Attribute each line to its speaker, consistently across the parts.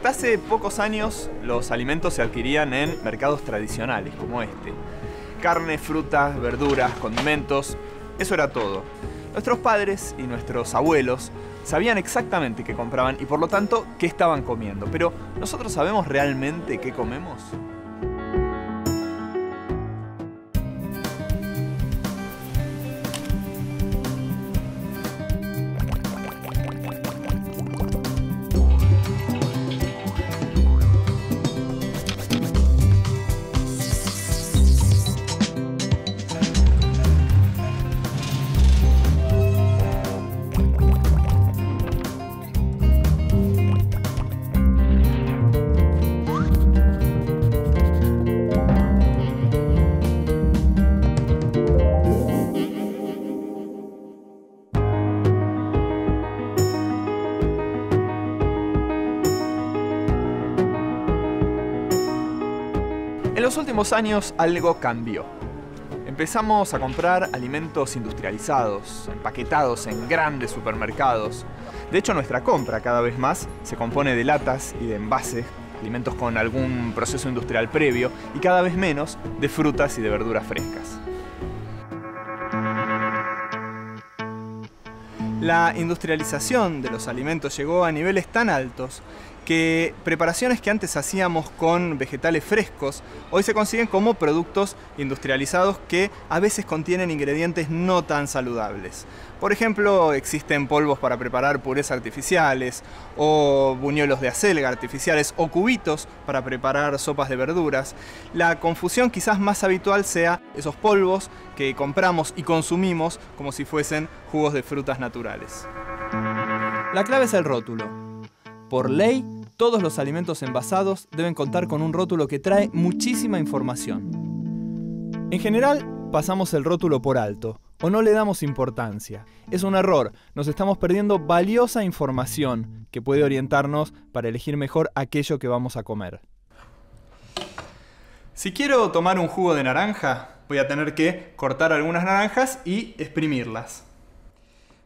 Speaker 1: Hasta hace pocos años los alimentos se adquirían en mercados tradicionales como este. Carne, frutas, verduras, condimentos, eso era todo. Nuestros padres y nuestros abuelos sabían exactamente qué compraban y por lo tanto qué estaban comiendo. Pero ¿nosotros sabemos realmente qué comemos? En los últimos años algo cambió. Empezamos a comprar alimentos industrializados, empaquetados en grandes supermercados. De hecho, nuestra compra cada vez más se compone de latas y de envases, alimentos con algún proceso industrial previo, y cada vez menos de frutas y de verduras frescas. La industrialización de los alimentos llegó a niveles tan altos que preparaciones que antes hacíamos con vegetales frescos hoy se consiguen como productos industrializados que a veces contienen ingredientes no tan saludables. Por ejemplo, existen polvos para preparar purés artificiales, o buñuelos de acelga artificiales, o cubitos para preparar sopas de verduras. La confusión quizás más habitual sea esos polvos que compramos y consumimos como si fuesen jugos de frutas naturales. La clave es el rótulo. Por ley, todos los alimentos envasados deben contar con un rótulo que trae muchísima información. En general, pasamos el rótulo por alto o no le damos importancia. Es un error, nos estamos perdiendo valiosa información que puede orientarnos para elegir mejor aquello que vamos a comer. Si quiero tomar un jugo de naranja, voy a tener que cortar algunas naranjas y exprimirlas.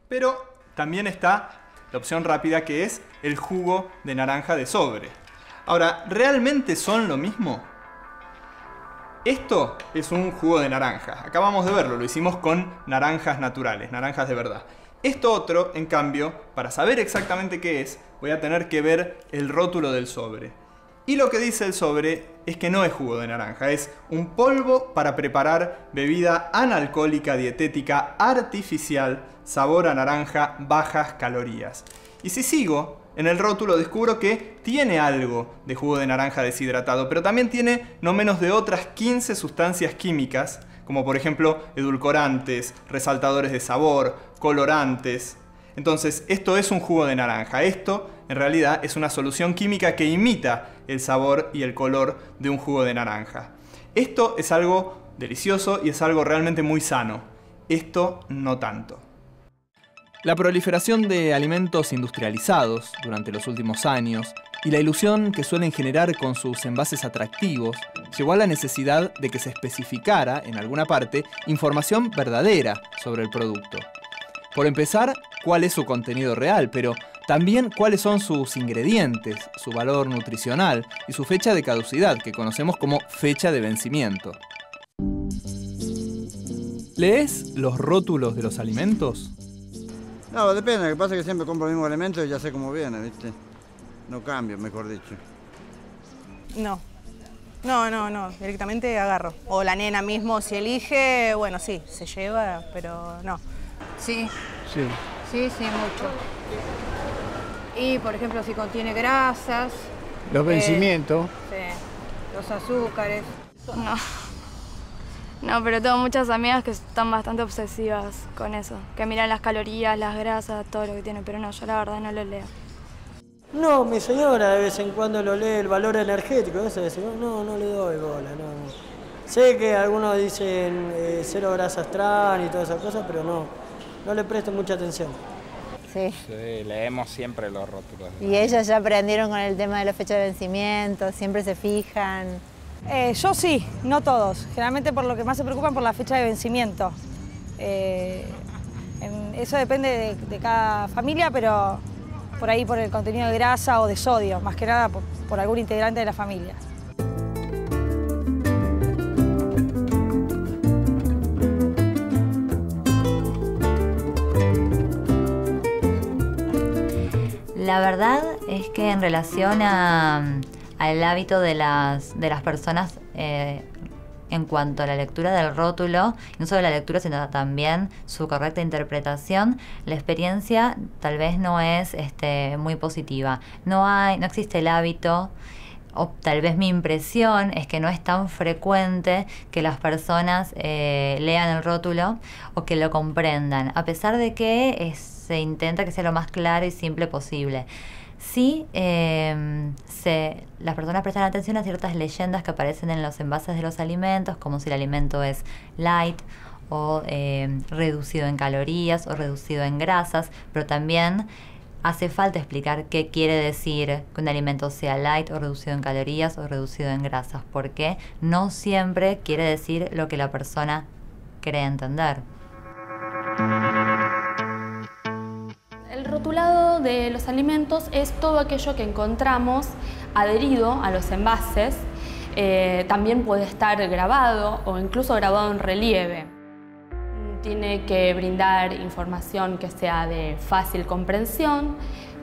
Speaker 1: Pero también está la opción rápida, que es el jugo de naranja de sobre. Ahora, ¿realmente son lo mismo? Esto es un jugo de naranja. Acabamos de verlo, lo hicimos con naranjas naturales, naranjas de verdad. Esto otro, en cambio, para saber exactamente qué es, voy a tener que ver el rótulo del sobre. Y lo que dice el sobre es que no es jugo de naranja, es un polvo para preparar bebida analcohólica dietética artificial, sabor a naranja, bajas calorías. Y si sigo, en el rótulo descubro que tiene algo de jugo de naranja deshidratado, pero también tiene no menos de otras 15 sustancias químicas, como por ejemplo edulcorantes, resaltadores de sabor, colorantes. Entonces, esto es un jugo de naranja. Esto, en realidad, es una solución química que imita el sabor y el color de un jugo de naranja. Esto es algo delicioso y es algo realmente muy sano. Esto no tanto. La proliferación de alimentos industrializados durante los últimos años y la ilusión que suelen generar con sus envases atractivos llevó a la necesidad de que se especificara, en alguna parte, información verdadera sobre el producto. Por empezar, cuál es su contenido real, pero también cuáles son sus ingredientes, su valor nutricional y su fecha de caducidad, que conocemos como fecha de vencimiento. ¿Lees los rótulos de los alimentos?
Speaker 2: No, depende, lo que pasa es que siempre compro el mismo alimento y ya sé cómo viene, ¿viste? No cambio, mejor dicho.
Speaker 3: No, directamente agarro. O la nena mismo, si elige, bueno, sí, se lleva, pero no.
Speaker 4: Sí.
Speaker 5: Sí.
Speaker 4: Sí, mucho. Y, por ejemplo, si contiene grasas.
Speaker 5: Los vencimientos.
Speaker 4: Sí, los azúcares.
Speaker 6: No, pero tengo muchas amigas que están bastante obsesivas con eso. Que miran las calorías, las grasas, todo lo que tiene, pero no, yo la verdad no lo leo.
Speaker 7: No, mi señora de vez en cuando lo lee, el valor energético, eso de decir, no le doy bola, no. Sé que algunos dicen 0 grasas trans y todas esas cosas, pero no le presto mucha atención.
Speaker 8: Sí.
Speaker 9: Sí, leemos siempre los rótulos.
Speaker 8: Y ellos ya aprendieron con el tema de la fecha de vencimiento, siempre se fijan.
Speaker 3: Yo sí, no todos. Generalmente por lo que más se preocupan por la fecha de vencimiento. Eso depende de cada familia, pero
Speaker 4: por ahí por el contenido de grasa o de sodio, más que nada por algún integrante de la familia.
Speaker 10: La verdad es que en relación al hábito de las personas en cuanto a la lectura del rótulo, no solo la lectura sino también su correcta interpretación, la experiencia tal vez no es muy positiva. No existe el hábito, o tal vez mi impresión es que no es tan frecuente que las personas lean el rótulo o que lo comprendan, a pesar de que se intenta que sea lo más claro y simple posible. Sí, las personas prestan atención a ciertas leyendas que aparecen en los envases de los alimentos, como si el alimento es light o reducido en calorías o reducido en grasas, pero también hace falta explicar qué quiere decir que un alimento sea light o reducido en calorías o reducido en grasas, porque no siempre quiere decir lo que la persona cree entender.
Speaker 11: El rotulado de los alimentos es todo aquello que encontramos adherido a los envases. También puede estar grabado o incluso grabado en relieve. Tiene que brindar información que sea de fácil comprensión,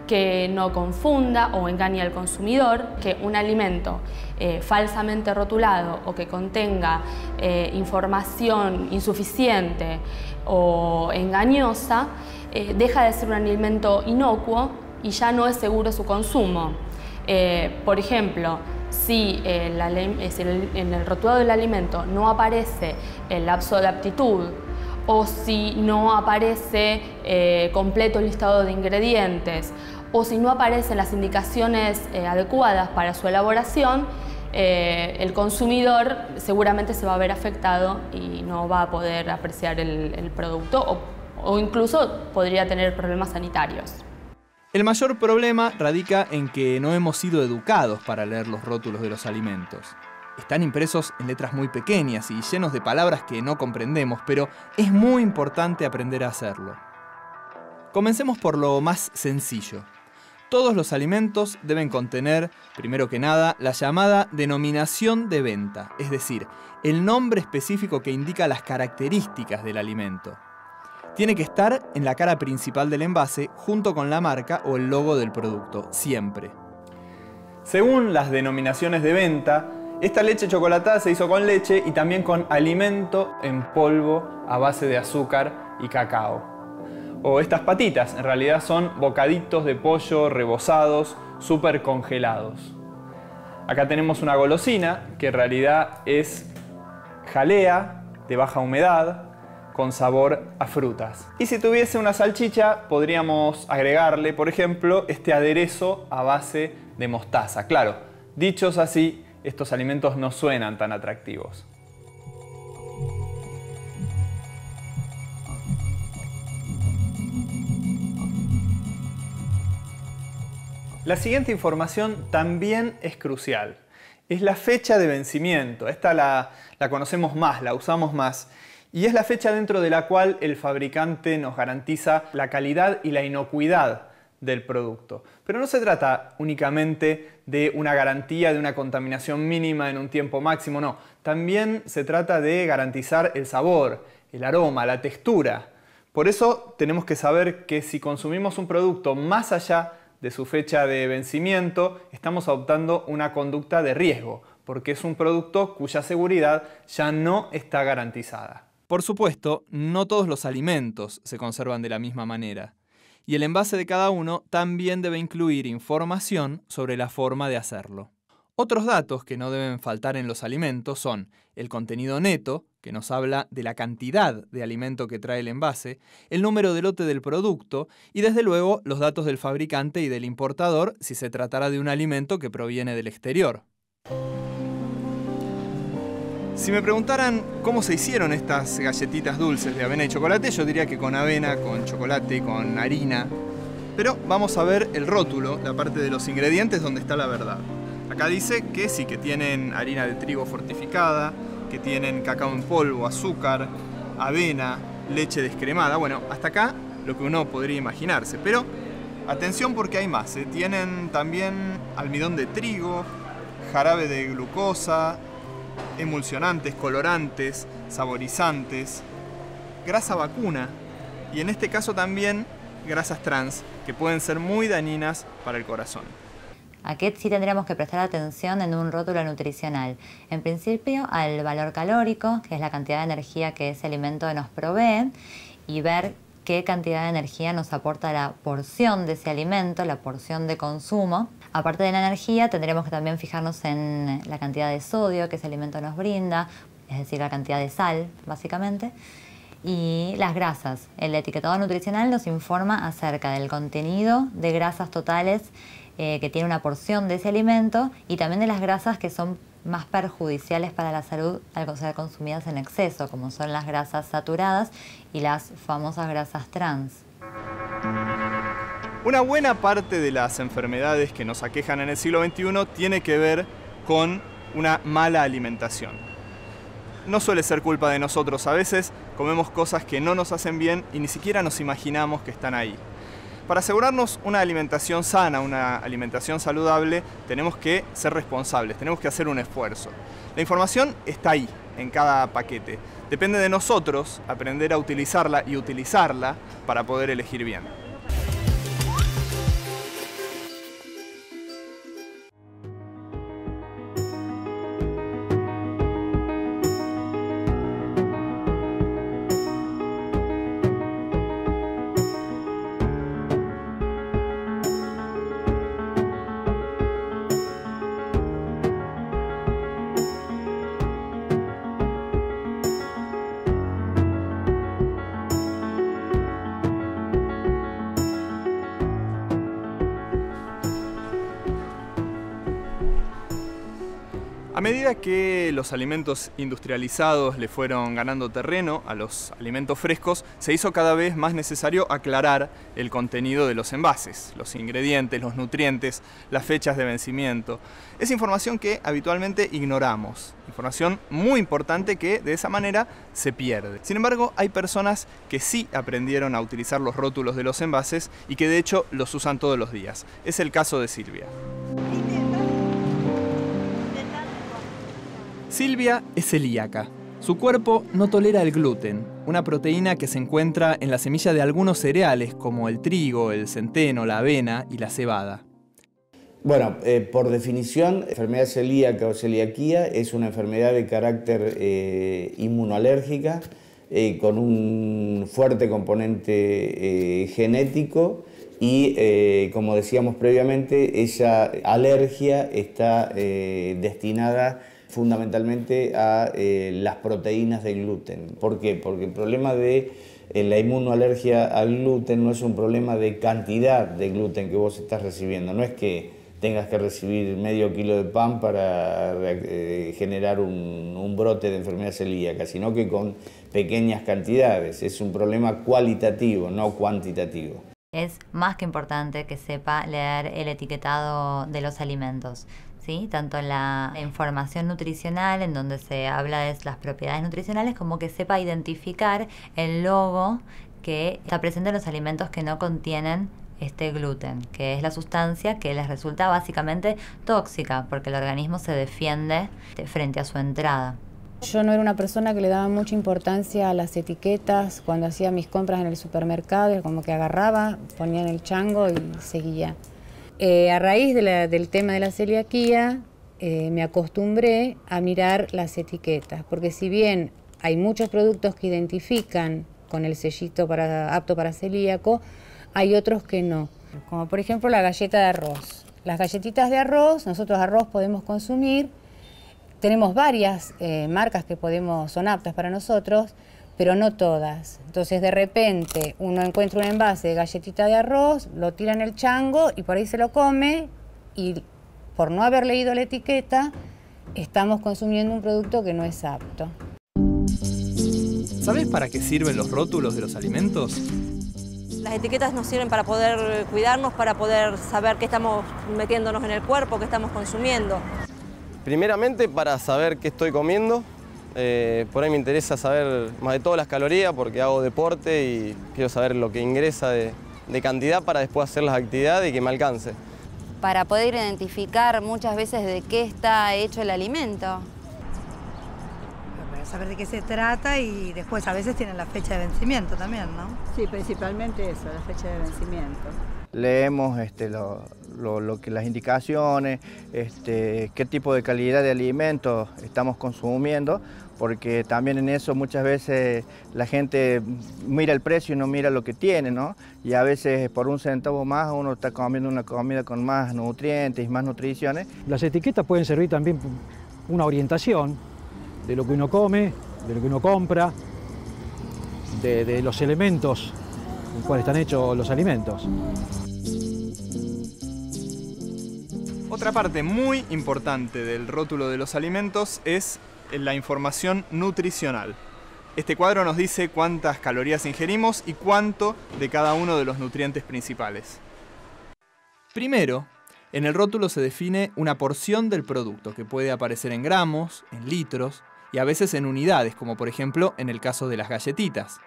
Speaker 11: que no confunda o engañe al consumidor, que un alimento falsamente rotulado o que contenga información insuficiente o engañosa deja de ser un alimento inocuo y ya no es seguro su consumo. Por ejemplo, si en el rotulado del alimento no aparece el lapso de aptitud o si no aparece completo el listado de ingredientes o si no aparecen las indicaciones adecuadas para su elaboración, el consumidor seguramente se va a ver afectado y no va a poder apreciar el producto o incluso podría tener problemas sanitarios.
Speaker 1: El mayor problema radica en que no hemos sido educados para leer los rótulos de los alimentos. Están impresos en letras muy pequeñas y llenos de palabras que no comprendemos, pero es muy importante aprender a hacerlo. Comencemos por lo más sencillo. Todos los alimentos deben contener, primero que nada, la llamada denominación de venta, es decir, el nombre específico que indica las características del alimento. Tiene que estar en la cara principal del envase junto con la marca o el logo del producto, siempre. Según las denominaciones de venta, esta leche chocolatada se hizo con leche y también con alimento en polvo a base de azúcar y cacao. O estas patitas, en realidad son bocaditos de pollo rebozados, súper congelados. Acá tenemos una golosina que en realidad es jalea de baja humedad con sabor a frutas. Y si tuviese una salchicha, podríamos agregarle, por ejemplo, este aderezo a base de mostaza. Claro, dichos así, estos alimentos no suenan tan atractivos. La siguiente información también es crucial. Es la fecha de vencimiento. Esta la conocemos más, la usamos más. Y es la fecha dentro de la cual el fabricante nos garantiza la calidad y la inocuidad del producto. Pero no se trata únicamente de una garantía de una contaminación mínima en un tiempo máximo, no. También se trata de garantizar el sabor, el aroma, la textura. Por eso tenemos que saber que si consumimos un producto más allá de su fecha de vencimiento, estamos adoptando una conducta de riesgo, porque es un producto cuya seguridad ya no está garantizada. Por supuesto, no todos los alimentos se conservan de la misma manera, y el envase de cada uno también debe incluir información sobre la forma de hacerlo. Otros datos que no deben faltar en los alimentos son el contenido neto, que nos habla de la cantidad de alimento que trae el envase, el número de lote del producto y desde luego los datos del fabricante y del importador si se tratara de un alimento que proviene del exterior. Si me preguntaran cómo se hicieron estas galletitas dulces de avena y chocolate, yo diría que con avena, con chocolate, con harina. Pero vamos a ver el rótulo, la parte de los ingredientes donde está la verdad. Acá dice que sí, que tienen harina de trigo fortificada, que tienen cacao en polvo, azúcar, avena, leche descremada. Bueno, hasta acá lo que uno podría imaginarse. Pero Atención porque hay más. Tienen también almidón de trigo, jarabe de glucosa, emulsionantes, colorantes, saborizantes, grasa vacuna y en este caso también grasas trans que pueden ser muy dañinas para el corazón.
Speaker 10: ¿A qué sí tendríamos que prestar atención en un rótulo nutricional? En principio al valor calórico, que es la cantidad de energía que ese alimento nos provee, y ver qué cantidad de energía nos aporta la porción de ese alimento, la porción de consumo. Aparte de la energía, tendremos que también fijarnos en la cantidad de sodio que ese alimento nos brinda, es decir, la cantidad de sal, básicamente. Y las grasas. El etiquetado nutricional nos informa acerca del contenido de grasas totales que tiene una porción de ese alimento y también de las grasas que son más perjudiciales para la salud al ser consumidas en exceso, como son las grasas saturadas y las famosas grasas trans.
Speaker 1: Una buena parte de las enfermedades que nos aquejan en el siglo XXI tiene que ver con una mala alimentación. No suele ser culpa de nosotros, a veces comemos cosas que no nos hacen bien y ni siquiera nos imaginamos que están ahí. Para asegurarnos una alimentación sana, una alimentación saludable, tenemos que ser responsables, tenemos que hacer un esfuerzo. La información está ahí, en cada paquete. Depende de nosotros aprender a utilizarla y utilizarla para poder elegir bien. A medida que los alimentos industrializados le fueron ganando terreno a los alimentos frescos, se hizo cada vez más necesario aclarar el contenido de los envases, los ingredientes, los nutrientes, las fechas de vencimiento. Es información que habitualmente ignoramos, información muy importante que de esa manera se pierde. Sin embargo, hay personas que sí aprendieron a utilizar los rótulos de los envases y que de hecho los usan todos los días. Es el caso de Silvia. Silvia es celíaca. Su cuerpo no tolera el gluten, una proteína que se encuentra en la semilla de algunos cereales como el trigo, el centeno, la avena y la cebada.
Speaker 12: Bueno, por definición, enfermedad celíaca o celiaquía es una enfermedad de carácter inmunoalérgica con un fuerte componente genético y, como decíamos previamente, esa alergia está destinada fundamentalmente a las proteínas de gluten. ¿Por qué? Porque el problema de la inmunoalergia al gluten no es un problema de cantidad de gluten que vos estás recibiendo. No es que tengas que recibir medio kilo de pan para generar un brote de enfermedad celíaca, sino que con pequeñas cantidades. Es un problema cualitativo, no cuantitativo.
Speaker 10: Es más que importante que sepa leer el etiquetado de los alimentos. ¿Sí? Tanto la información nutricional, en donde se habla de las propiedades nutricionales, como que sepa identificar el logo que está presente en los alimentos que no contienen este gluten, que es la sustancia que les resulta básicamente tóxica, porque el organismo se defiende frente a su entrada.
Speaker 4: Yo no era una persona que le daba mucha importancia a las etiquetas. Cuando hacía mis compras en el supermercado, como que agarraba, ponía en el chango y seguía. A raíz del tema de la celiaquía, me acostumbré a mirar las etiquetas, porque si bien hay muchos productos que identifican con el sellito apto para celíaco, hay otros que no. Como por ejemplo la galleta de arroz. Las galletitas de arroz, nosotros arroz podemos consumir, tenemos varias marcas que son aptas para nosotros, pero no todas. Entonces de repente uno encuentra un envase de galletita de arroz, lo tira en el chango y por ahí se lo come y por no haber leído la etiqueta estamos consumiendo un producto que no es apto.
Speaker 1: ¿Sabés para qué sirven los rótulos de los alimentos?
Speaker 13: Las etiquetas nos sirven para poder cuidarnos, para poder saber qué estamos metiéndonos en el cuerpo, qué estamos consumiendo.
Speaker 14: Primeramente para saber qué estoy comiendo. Por ahí me interesa saber más de todas las calorías porque hago deporte y quiero saber lo que ingresa de de cantidad para después hacer las actividades y que me alcance.
Speaker 15: Para poder identificar muchas veces de qué está hecho el alimento.
Speaker 16: Para saber de qué se trata y después a veces tienen la fecha de vencimiento también, ¿no?
Speaker 17: Sí, principalmente eso, la fecha de vencimiento.
Speaker 5: Leemos lo que las indicaciones, qué tipo de calidad de alimentos estamos consumiendo, porque también en eso muchas veces la gente mira el precio y no mira lo que tiene, ¿no? Y a veces por un centavo más uno está comiendo una comida con más nutrientes y más nutriciones.
Speaker 18: Las etiquetas pueden servir también una orientación de lo que uno come, de lo que uno compra, de los elementos con los cuales están hechos los alimentos.
Speaker 1: Otra parte muy importante del rótulo de los alimentos es la información nutricional. Este cuadro nos dice cuántas calorías ingerimos y cuánto de cada uno de los nutrientes principales. Primero, en el rótulo se define una porción del producto que puede aparecer en gramos, en litros y a veces en unidades, como por ejemplo en el caso de las galletitas.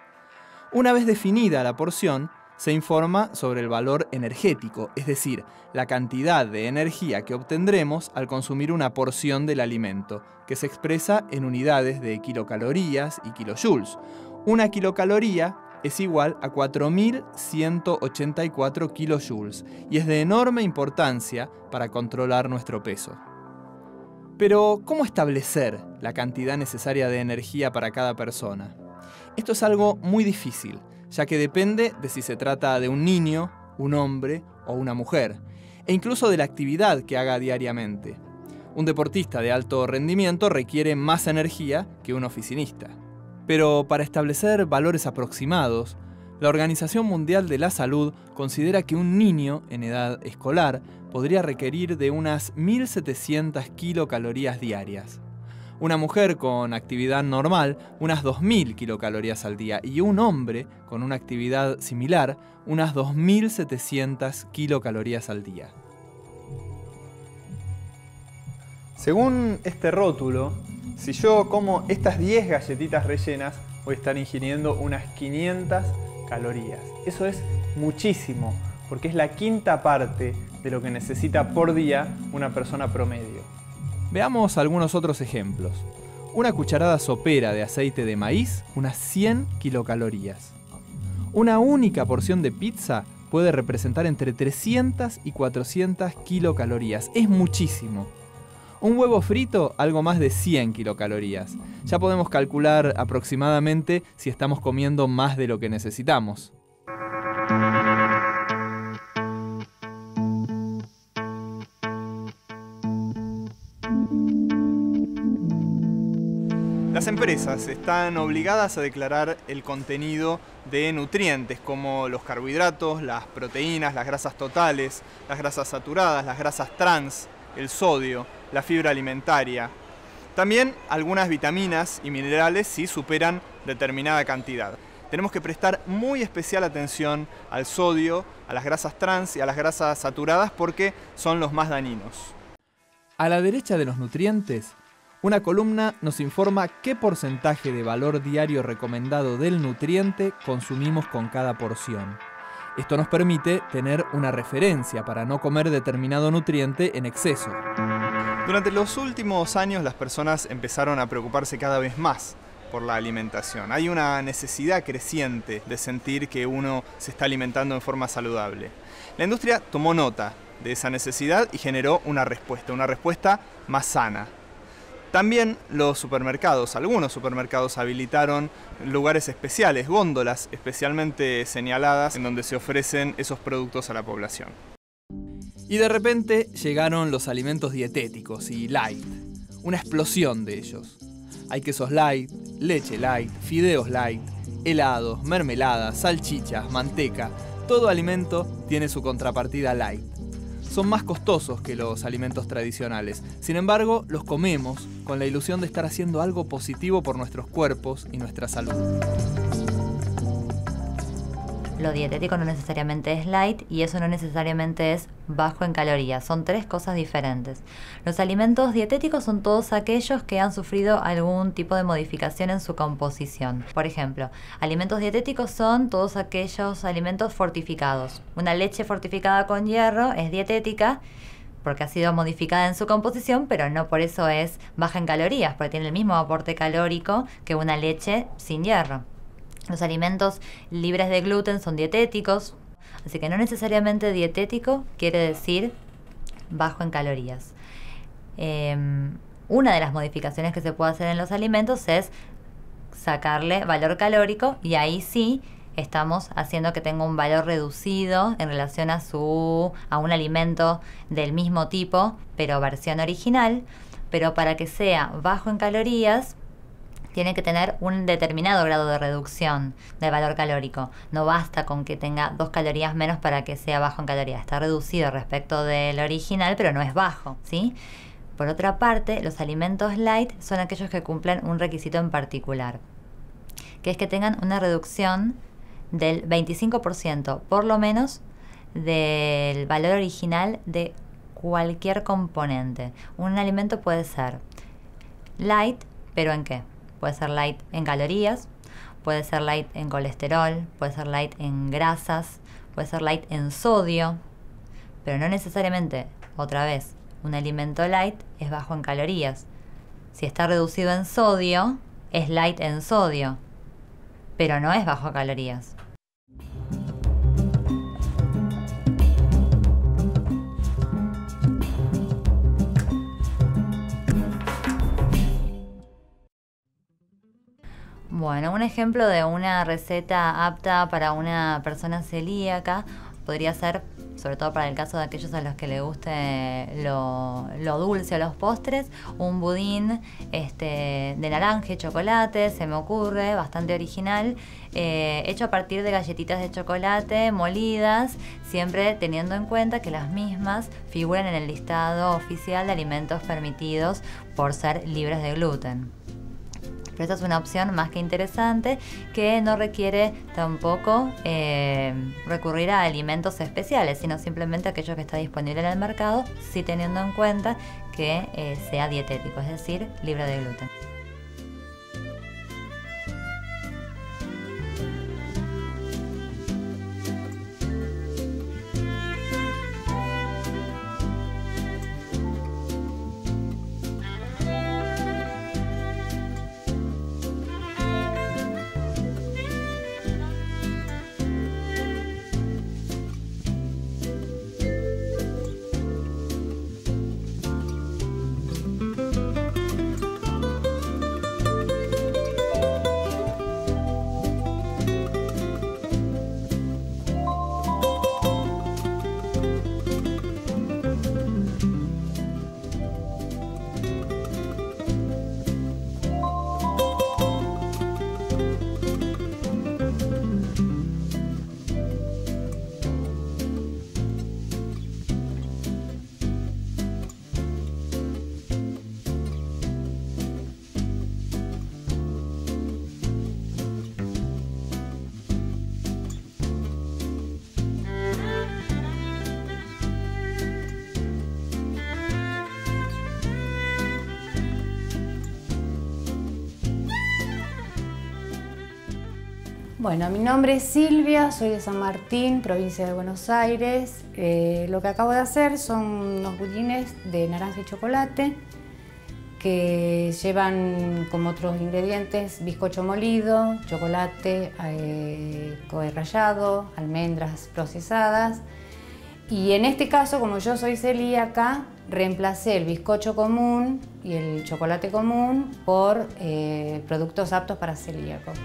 Speaker 1: Una vez definida la porción, se informa sobre el valor energético, es decir, la cantidad de energía que obtendremos al consumir una porción del alimento, que se expresa en unidades de kilocalorías y kilojoules. Una kilocaloría es igual a 4.184 kilojoules y es de enorme importancia para controlar nuestro peso. Pero, ¿cómo establecer la cantidad necesaria de energía para cada persona? Esto es algo muy difícil, ya que depende de si se trata de un niño, un hombre o una mujer, e incluso de la actividad que haga diariamente. Un deportista de alto rendimiento requiere más energía que un oficinista. Pero para establecer valores aproximados, la Organización Mundial de la Salud considera que un niño en edad escolar podría requerir de unas 1.700 kilocalorías diarias. Una mujer con actividad normal, unas 2.000 kilocalorías al día, y un hombre con una actividad similar, unas 2.700 kilocalorías al día. Según este rótulo, si yo como estas 10 galletitas rellenas, voy a estar ingiriendo unas 500 calorías. Eso es muchísimo, porque es la quinta parte de lo que necesita por día una persona promedio. Veamos algunos otros ejemplos. Una cucharada sopera de aceite de maíz, unas 100 kilocalorías. Una única porción de pizza puede representar entre 300 y 400 kilocalorías. Es muchísimo. Un huevo frito, algo más de 100 kilocalorías. Ya podemos calcular aproximadamente si estamos comiendo más de lo que necesitamos. Las empresas están obligadas a declarar el contenido de nutrientes como los carbohidratos, las proteínas, las grasas totales, las grasas saturadas, las grasas trans, el sodio, la fibra alimentaria. También algunas vitaminas y minerales si superan determinada cantidad. Tenemos que prestar muy especial atención al sodio, a las grasas trans y a las grasas saturadas porque son los más dañinos. A la derecha de los nutrientes, una columna nos informa qué porcentaje de valor diario recomendado del nutriente consumimos con cada porción. Esto nos permite tener una referencia para no comer determinado nutriente en exceso. Durante los últimos años las personas empezaron a preocuparse cada vez más por la alimentación. Hay una necesidad creciente de sentir que uno se está alimentando en forma saludable. La industria tomó nota de esa necesidad y generó una respuesta más sana. También los supermercados, algunos supermercados habilitaron lugares especiales, góndolas especialmente señaladas en donde se ofrecen esos productos a la población. Y de repente llegaron los alimentos dietéticos y light, una explosión de ellos. Hay quesos light, leche light, fideos light, helados, mermeladas, salchichas, manteca. Todo alimento tiene su contrapartida light. Son más costosos que los alimentos tradicionales. Sin embargo, los comemos con la ilusión de estar haciendo algo positivo por nuestros cuerpos y nuestra salud.
Speaker 10: Lo dietético no necesariamente es light y eso no necesariamente es bajo en calorías. Son tres cosas diferentes. Los alimentos dietéticos son todos aquellos que han sufrido algún tipo de modificación en su composición. Por ejemplo, alimentos dietéticos son todos aquellos alimentos fortificados. Una leche fortificada con hierro es dietética porque ha sido modificada en su composición, pero no por eso es baja en calorías, porque tiene el mismo aporte calórico que una leche sin hierro. Los alimentos libres de gluten son dietéticos, así que no necesariamente dietético quiere decir bajo en calorías. Una de las modificaciones que se puede hacer en los alimentos es sacarle valor calórico y ahí sí estamos haciendo que tenga un valor reducido en relación a un alimento del mismo tipo, pero versión original. Pero para que sea bajo en calorías, tiene que tener un determinado grado de reducción del valor calórico. No basta con que tenga 2 calorías menos para que sea bajo en calorías. Está reducido respecto del original, pero no es bajo, ¿sí? Por otra parte, los alimentos light son aquellos que cumplen un requisito en particular, que es que tengan una reducción del 25% por lo menos del valor original de cualquier componente. Un alimento puede ser light, ¿pero en qué? Puede ser light en calorías, puede ser light en colesterol, puede ser light en grasas, puede ser light en sodio, pero no necesariamente, otra vez, un alimento light es bajo en calorías. Si está reducido en sodio, es light en sodio, pero no es bajo en calorías. Bueno, un ejemplo de una receta apta para una persona celíaca podría ser, sobre todo para el caso de aquellos a los que le guste lo dulce o los postres, un budín de naranja y chocolate, se me ocurre, bastante original, hecho a partir de galletitas de chocolate molidas, siempre teniendo en cuenta que las mismas figuran en el listado oficial de alimentos permitidos por ser libres de gluten. Pero esta es una opción más que interesante que no requiere tampoco recurrir a alimentos especiales, sino simplemente aquello que está disponible en el mercado, sí teniendo en cuenta que sea dietético, es decir, libre de gluten.
Speaker 4: Bueno, mi nombre es Silvia, soy de San Martín, provincia de Buenos Aires. Lo que acabo de hacer son unos budines de naranja y chocolate que llevan como otros ingredientes bizcocho molido, chocolate rallado, almendras procesadas. Y en este caso, como yo soy celíaca, reemplacé el bizcocho común y el chocolate común por productos aptos para celíacos.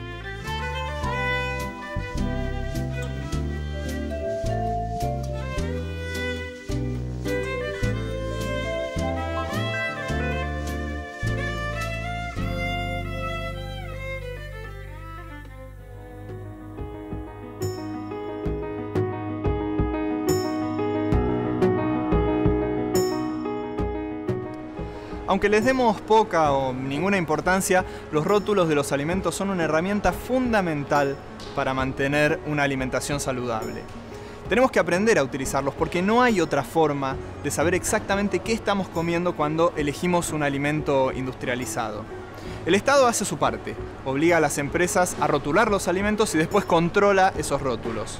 Speaker 1: Aunque les demos poca o ninguna importancia, los rótulos de los alimentos son una herramienta fundamental para mantener una alimentación saludable. Tenemos que aprender a utilizarlos porque no hay otra forma de saber exactamente qué estamos comiendo cuando elegimos un alimento industrializado. El Estado hace su parte, obliga a las empresas a rotular los alimentos y después controla esos rótulos.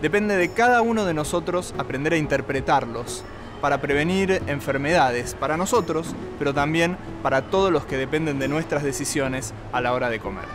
Speaker 1: Depende de cada uno de nosotros aprender a interpretarlos para prevenir enfermedades para nosotros, pero también para todos los que dependen de nuestras decisiones a la hora de comer.